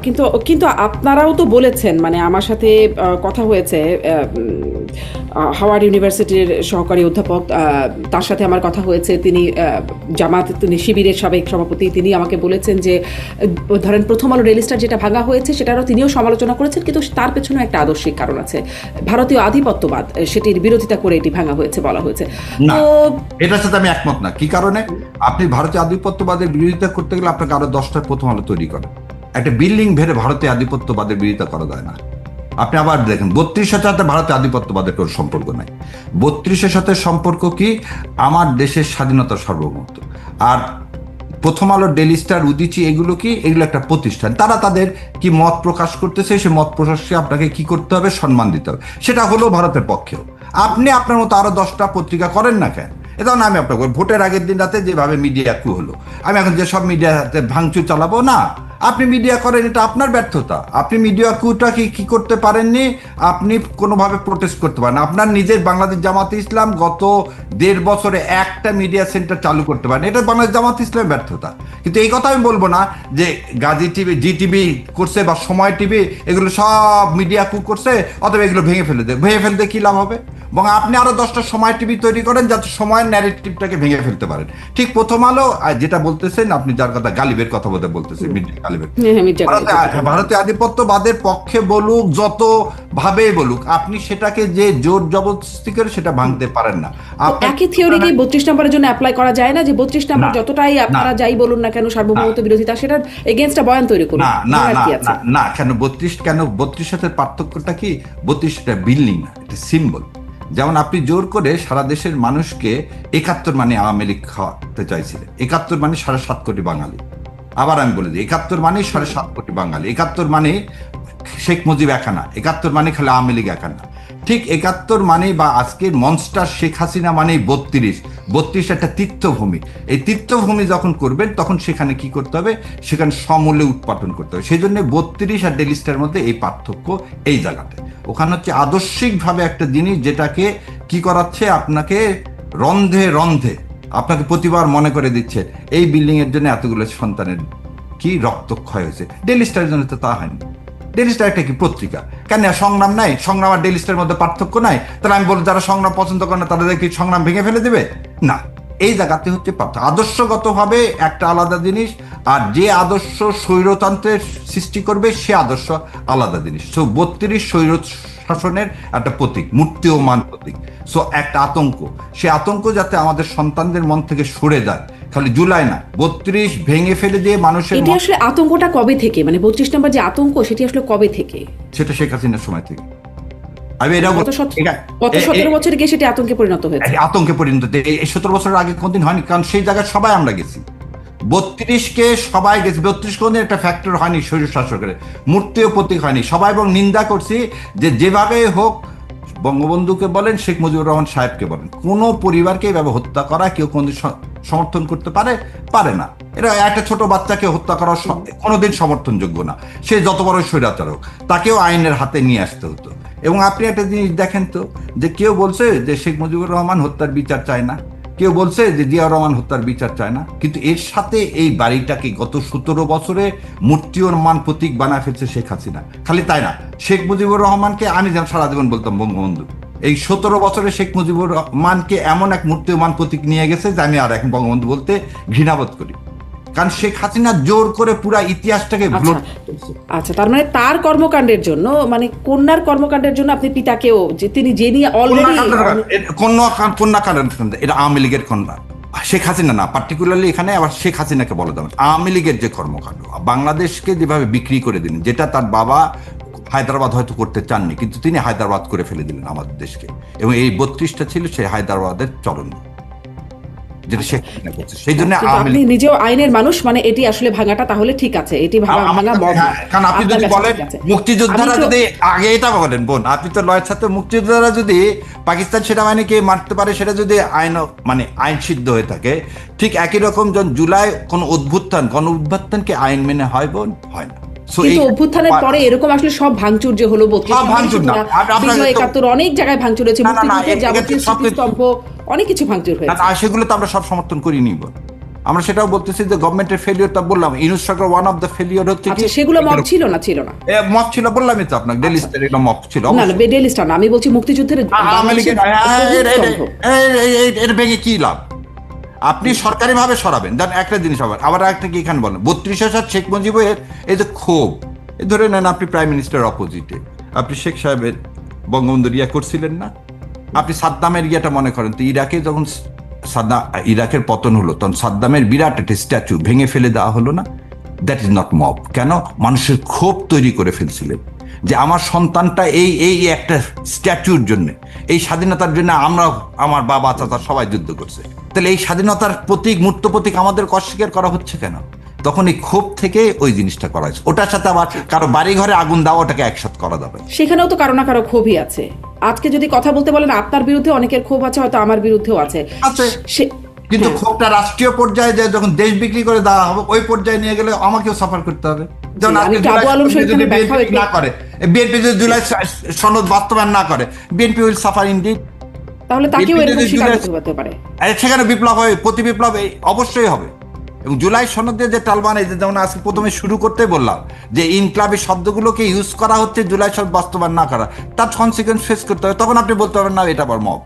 কিন্তু কিন্তু আপনারাও তো বলেছেন, মানে আমার সাথে কথা হয়েছে, হাওয়ার্ড ইউনিভার্সিটির সহকারী অধ্যাপক, তার সাথে আমার কথা হয়েছে, তিনি জামাত, তিনি শিবিরের সাবেক সভাপতি, তিনি আমাকে বলেছেন যে ধরেন প্রথম আলো ডেইলি স্টার যেটা ভাঙা হয়েছে সেটারও তিনিও সমালোচনা করেছেন, কিন্তু তার পেছনে একটা আদর্শিক কারণ আছে, ভারতীয় আধিপত্যবাদ, সেটির বিরোধিতা করে এটি ভাঙা হয়েছে বলা হয়েছে। না, তো এটার সাথে আমি একমত না। কি কারণে? আপনি ভারতীয় আধিপত্যবাদের বিরোধিতা করতে গেলে আপনাকে আরো 10টা প্রথম আলো তৈরি করেন। একটা বিল্ডিং ভেড়ে ভারতীয় আধিপত্যবাদের বিরোধিতা করা যায় না। আপনি আবার দেখেন 32-এর সাথে ভারতীয় আধিপত্যবাদের কোনো সম্পর্ক নাই। 32-এর সাথে সম্পর্ক কি? আমার দেশের স্বাধীনতার সার্বভৌমত্ব। আর প্রথম আলো, ডেইলি স্টার, উদীচী, এগুলো কি? এগুলো একটা প্রতিষ্ঠান। তারা তাদের কি মত প্রকাশ করতেছে, সে মত প্রকাশকে আপনাকে কি করতে হবে? সম্মান দিতে হবে। সেটা হলো ভারতের পক্ষেও। আপনি আপনার মতো আরো 10টা পত্রিকা করেন না কেন? এটা না, আমি আপনাকে ভোটের আগের দিন রাতে যেভাবে মিডিয়া কু হলো, আমি এখন যে সব মিডিয়াতে ভাঙচুর চালাবো না। আপনি মিডিয়া করেন, এটা আপনার ব্যর্থতা। আপনি মিডিয়া কুটা কি করতে পারেননি? আপনি কোনোভাবে প্রোটেস্ট করতে পারেন। আপনার নিজের বাংলাদেশ জামাতে ইসলাম গত 1.5 বছরে একটা মিডিয়া সেন্টার চালু করতে পারেন, এটা বাংলাদেশ জামাতে ইসলামের ব্যর্থতা। কিন্তু এই কথা আমি বলবো না যে গাজী টিভি, জি টিভি করছে বা সময় টিভি, এগুলো সব মিডিয়া কু করছে, অথবা এগুলো ভেঙে ফেলে দেয়। ভেঙে ফেলতে কি লাভ হবে? এবং আপনি আরো 10টা সময় টিভি তৈরি করেন যাতে সময়ের ন্যারেটিভটাকে ভেঙে ফেলতে পারেন। ঠিক প্রথম আলো যেটা বলতেছেন আপনি, যার কথা গালিবের কথা বলতেছেন, মির্জা গালিবের, ভারতীয় আধিপত্যবাদের পক্ষে বলুক, যত ভাবে বলুক, আপনি সেটাকে যে জোর জবরদস্তি করে সেটা ভাঙতে পারেন না। একই থিওরি কি 32 নম্বরের জন্য অ্যাপ্লাই করা যায় না, যে 32 নম্বর যতটাই আপনারা যাই বলুন না কেন সার্বভৌমত্ব বিরোধিতা, সেটার এগেইনস্টটা বয়ান তৈরি করুন? না, কেন 32 সাথে পার্থক্যটা কি? 32টা বিল্ডিং না, এটা সিম্বল। যেমন আপনি জোর করে সারা দেশের মানুষকে 71 মানে আওয়ামী লীগ খাওয়াতে চাইছিলেন। 71 মানে 7.5 কোটি বাঙালি। আবার আমি বলে দিই, 71 মানে 7.5 কোটি বাঙালি। 71 মানে শেখ মুজিব একা না, 71 মানে খালি আওয়ামী লীগ একা না। ঠিক 71 মানে, বা আজকের মনস্টার শেখ হাসিনা মানে 32 একটা তীর্থভূমি। এই তীর্থভূমি যখন করবেন তখন সেখানে কি করতে হবে? সেখানে সমূলে উৎপাদন করতে হবে। সেই জন্য 32 আর ডেইলি স্টারের মধ্যে এই পার্থক্য এই জায়গাতে। ওখানে হচ্ছে আদর্শিকভাবে একটা জিনিস যেটাকে কি করাচ্ছে, আপনাকে রন্ধে রন্ধে আপনাকে প্রতিবার মনে করে দিচ্ছে এই বিল্ডিং এর জন্য এতগুলো সন্তানের কি রক্তক্ষয় হয়েছে। ডেইলি স্টারের জন্য তো তা হয়নি। ডেইলি স্টার একটা কি পত্রিকা? কেন সংগ্রাম নাই? সংগ্রাম আর ডেইলি স্টারের মধ্যে পার্থক্য নাই? তাহলে আমি বলবো যারা সংগ্রাম পছন্দ করে না তাদের কি সংগ্রাম ভেঙে ফেলে দেবে? না, এই জায়গাতে হচ্ছে পার্থক্য। আদর্শগতভাবে একটা আলাদা জিনিস, আর যে আদর্শ স্বৈরতন্ত্রের সৃষ্টি করবে সে আদর্শ আলাদা জিনিস। 32 স্বৈর শাসনের একটা প্রতীক, মূর্তিমান প্রতীক। সো একটা আতঙ্ক, সে আতঙ্ক যাতে আমাদের সন্তানদের মন থেকে সরে যায়। খালি জুলাই না, 32 ভেঙে ফেলে দিয়ে মানুষের, এটি আসলে আতঙ্কটা কবে থেকে, মানে 32 নম্বর যে আতঙ্ক, সেটি আসলে কবে থেকে? সেটা শেখ হাসিনার সময় থেকে। আমি গত 17 বছরে গিয়ে সেটি আতঙ্কে পরিণত হয়েছে। আতঙ্কে পরিণত। এই 17 বছরের আগে কোনদিন হয়নি, কারণ সেই জায়গায় সবাই আমরা গেছি। 32কে সবাই গেছে। 32 কোনদিন একটা ফ্যাক্টর হয়নি স্বৈর শাসকের, মূর্তিও প্রতীক হয়নি সবাই। এবং নিন্দা করছি যে যেভাবে হোক, বঙ্গবন্ধুকে বলেন, শেখ মুজিবুর রহমান সাহেবকে বলেন, কোনো পরিবারকে এভাবে হত্যা করা কেউ কোনদিন সমর্থন করতে পারে না। এটা একটা ছোট বাচ্চাকে হত্যা করা কোনোদিন সমর্থনযোগ্য না। সে যত বড় স্বৈরাচার হোক, তাকেও আইনের হাতে নিয়ে আসতে হতো। এবং আপনি একটা জিনিস দেখেন তো, যে কেউ বলছে যে শেখ মুজিবুর রহমান হত্যার বিচার চায় না, কেউ বলছে যে জিয়াউর রহমান হত্যার বিচার চায় না, কিন্তু এর সাথে এই বাড়িটাকে গত 17 বছরে মূর্তিমান প্রতীক বানায় ফেলছে শেখ হাসিনা। খালি তাই না, শেখ মুজিবুর রহমানকে আমি যেন সারা জীবন বলতাম বঙ্গবন্ধু। এই 17 বছরে শেখ মুজিবুর রহমানকে এমন এক মূর্তিমান প্রতীক নিয়ে গেছে যে আমি আর এখন বঙ্গবন্ধু বলতে ঘৃণাবোধ করি। কারণ শেখ হাসিনা জোর করে পুরা ইতিহাসটাকে। আচ্ছা, তার মানে তার কর্মকাণ্ডের জন্য, মানে কন্যার কর্মকাণ্ডের জন্য আপনি পিতাকেও, যে তিনি যিনি অলরেডি কন্যা কারণ, এটা আওয়ামী লীগের কন্যা, শেখ হাসিনা না পার্টিকুলারলি। এখানে আবার শেখ হাসিনাকে বলে দেবেন আওয়ামী লীগের যে কর্মকাণ্ড, বাংলাদেশকে যেভাবে বিক্রি করে দিলেন, যেটা তার বাবা হায়দ্রাবাদ হয়তো করতে চাননি, কিন্তু তিনি হায়দ্রাবাদ করে ফেলে দিলেন আমাদের দেশকে। এবং এই 32টা ছিল সেই হায়দ্রাবাদের চরণ, যেটা শেখ হাসিনা করছে। সেই জন্য আপনি নিজেও আইনের মানুষ, মানে এটি আসলে ভাঙাটা তাহলে ঠিক আছে, এটি ভাঙা। কারণ আপনি যদি বলেন মুক্তিযোদ্ধারা যদি আগে, এটা বলেন বোন, আপনি তো লয়ের সাথে, মুক্তিযোদ্ধারা যদি পাকিস্তান সেনাবাহিনীকে মারতে পারে, সেটা যদি আইন সিদ্ধ হয়ে থাকে, ঠিক একই রকম যখন জুলাই কোন গণ অভ্যুত্থানকে আইন মেনে হয় বোন, হয় না। কিন্তু অভ্যুত্থানের পরে এরকম আসলে সব ভাঙচুর যে হলো, 71 অনেক জায়গায় ভাঙচুর হয়েছে, যাবতীয় স্মৃতিস্তম্ভ, অনেক কিছু ভাঙচুর হয়েছে। সেগুলো তো আমরা সব সমর্থন করিনি। আমরা সেটাও বলতেছি যে গভর্নমেন্টের ফেলিওরটা বললাম, ইউনূস সরকার ওয়ান অফ দ্য ফেলিওর হচ্ছে আচ্ছা, সেগুলো মব ছিল না? মব ছিল, বললামই তো আপনাকে, ডেলি স্টারের একটা মব ছিল। না না, ডেলি স্টার না, আমি বলছি মুক্তিযুদ্ধের এটা ভেঙে কি লাভ? আপনি সরকারি ভাবে সরাবেন, দেন একটা জিনিস আবার একটা কি এখানে বলেন 32 সাল শেখ মুজিবের এই যে ক্ষোভ, ধরে নেন আপনি প্রাইম মিনিস্টার অপোজিটে, আপনি শেখ সাহেবের বঙ্গবন্ধু রিয়া করছিলেন না? আপনি সাদ্দামের ইয়েটা মনে করেন তো, ইরাকে যখন ইরাকের পতন হলো তখন সাদ্দামের বিরাট একটা স্ট্যাচু ভেঙে ফেলে দেওয়া হলো না? That is not mob. কেন? মানুষের ক্ষোভ তৈরি করে ফেলছিলেন যে আমার সন্তানটা এই এই একটা স্ট্যাচুর জন্য, এই স্বাধীনতার জন্য আমরা, আমার বাবা চাচা সবাই যুদ্ধ করছে, তাহলে এই স্বাধীনতার প্রতীক, মূর্ত প্রতীক আমাদের অস্বীকার করা হচ্ছে কেন? তখন এই ক্ষোভ থেকে ওই জিনিসটা করা হয়েছে। ওটার সাথে আবার কারো বাড়ি ঘরে আগুন দেওয়া, ওটাকে একসাথে করা যাবে। সেখানেও তো কারো না কারো ক্ষোভই আছে। আজকে যদি কথা বলতে বলেন, আপনার বিরুদ্ধে অনেকের ক্ষোভ আছে, হয়তো আমার বিরুদ্ধেও আছে। কিন্তু ক্ষোভটা রাষ্ট্রীয় পর্যায়ে যে যখন দেশ বিক্রি করে দেওয়া হবে, ওই পর্যায়ে নিয়ে গেলে আমাকেও সাফার করতে হবে। যেমন না করে বিএনপি যদি জুলাই সনদ বাস্তবায়ন না করে, বিএনপি উইল সাফার ইনডিড। তাহলে তাকেও এরকম স্বীকার করতে পারে। সেখানে বিপ্লব হবে, প্রতি বিপ্লব অবশ্যই হবে। এবং জুলাই সনদে যে টালবান, এই যেমন আজকে প্রথমে শুরু করতে বললাম যে ইনক্লাবি শব্দগুলোকে ইউজ করা হচ্ছে জুলাই সনদ বাস্তবায়ন না করা, তার কনসিকুয়েন্স ফেস করতে হবে। তখন আপনি বলতে পারবেন না এটা আবার মব।